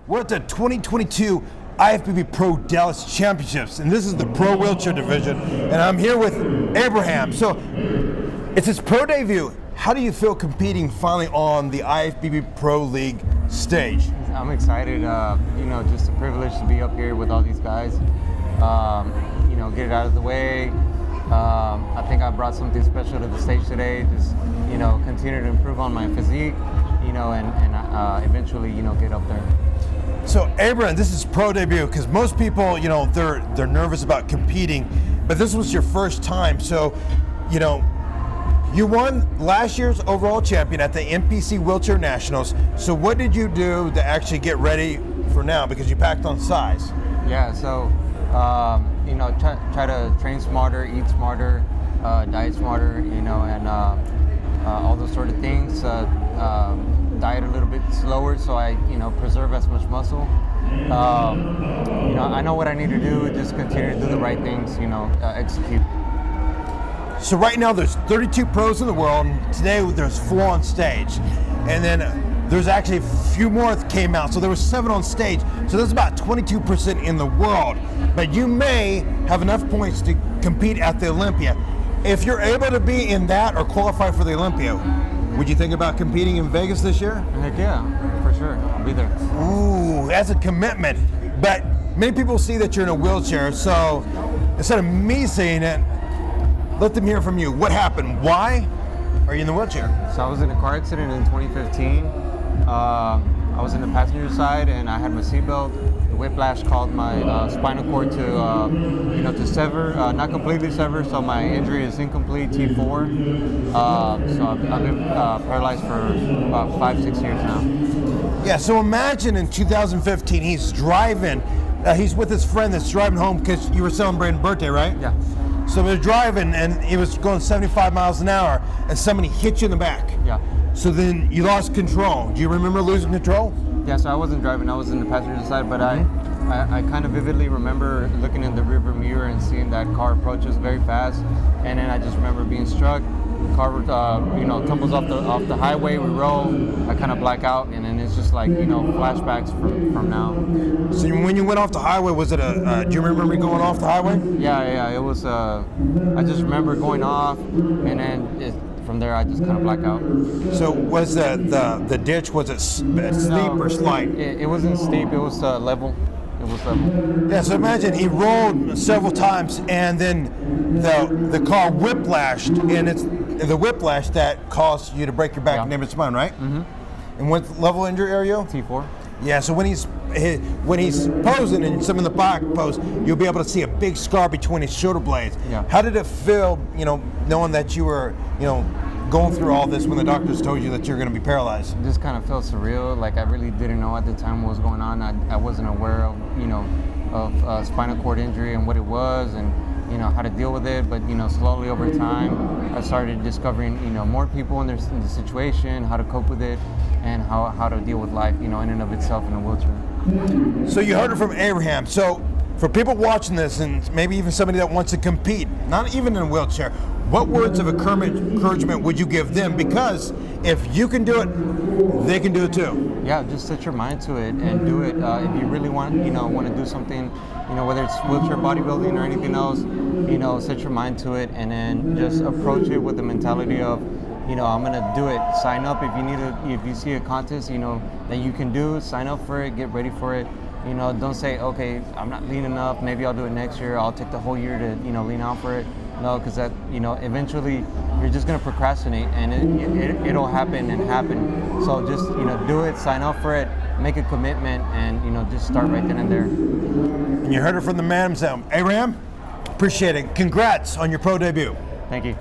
We're at the 2022 IFBB Pro Dallas Championships, and this is the Pro Wheelchair Division, and I'm here with Abraham. So, it's his pro debut. How do you feel competing finally on the IFBB Pro League stage? I'm excited, just a privilege to be up here with all these guys. Get it out of the way. I think I brought something special to the stage today. Just, continue to improve on my physique, and eventually, get up there. So, Abraham, this is pro debut because most people, they're nervous about competing, but this was your first time. So, you won last year's overall champion at the NPC Wheelchair Nationals. So, what did you do to actually get ready for now? Because you packed on size. Yeah. So, try to train smarter, eat smarter, diet smarter, and all those sort of things. Diet a little bit slower so I, preserve as much muscle. I know what I need to do, just continue to do the right things, execute. So right now there's 32 pros in the world, and today there's 4 on stage. And then there's actually a few more that came out, so there were 7 on stage. So that's about 22% in the world. But you may have enough points to compete at the Olympia. If you're able to be in that or qualify for the Olympia, would you think about competing in Vegas this year? Heck yeah, for sure. I'll be there. Ooh, that's a commitment. But many people see that you're in a wheelchair, so instead of me saying it, let them hear from you. What happened? Why are you in the wheelchair? So I was in a car accident in 2015. I was in the passenger side and I had my seatbelt. The whiplash caused my spinal cord to sever, not completely sever, so my injury is incomplete, T4. So I've been paralyzed for about 5-6 years now. Yeah, so imagine in 2015, he's driving, he's with his friend that's driving home because you were celebrating birthday, right? Yeah. So they're driving and he was going 75 miles an hour and somebody hit you in the back. Yeah. So then you lost control. Do you remember losing control? Yeah, so I wasn't driving, I was in the passenger side, but I kind of vividly remember looking in the rearview mirror and seeing that car approach us very fast, and then I just remember being struck. The car, tumbles off the highway, we roll, I kind of black out, and then it's just like, flashbacks from now. So when you went off the highway, was it do you remember going off the highway? Yeah, it was, I just remember going off, and then from there I just kind of black out. So was the ditch, was it steep or slight? It wasn't steep, it was level. It was level. Yeah, so imagine he rolled several times and then the car whiplashed, and it's the whiplash that caused you to break your back and damage spine, right? Mm-hmm. And what level injury are you? T4. Yeah, so when he's posing and some in the back pose, you'll be able to see a big scar between his shoulder blades. Yeah. How did it feel, knowing that you were, going through all this when the doctors told you that you're going to be paralyzed? It just kind of felt surreal. Like I really didn't know at the time what was going on. I wasn't aware of spinal cord injury and what it was, and how to deal with it. But slowly over time, I started discovering more people in the situation, how to cope with it, and how to deal with life, in and of itself in a wheelchair. So you heard it from Abraham. So for people watching this, and maybe even somebody that wants to compete, not even in a wheelchair, what words of encouragement would you give them? Because if you can do it, they can do it too. Yeah, just set your mind to it and do it. If you really want to do something, whether it's wheelchair bodybuilding or anything else, set your mind to it, and then just approach it with the mentality of, I'm gonna do it. Sign up if you see a contest, that you can do. Sign up for it. Get ready for it. Don't say, okay, I'm not lean enough. Maybe I'll do it next year. I'll take the whole year to lean out for it. No, because that eventually you're just gonna procrastinate, and it'll happen and happen. So just do it. Sign up for it. Make a commitment, and just start right then and there. And you heard it from the man himself, Abraham. Appreciate it. Congrats on your pro debut. Thank you.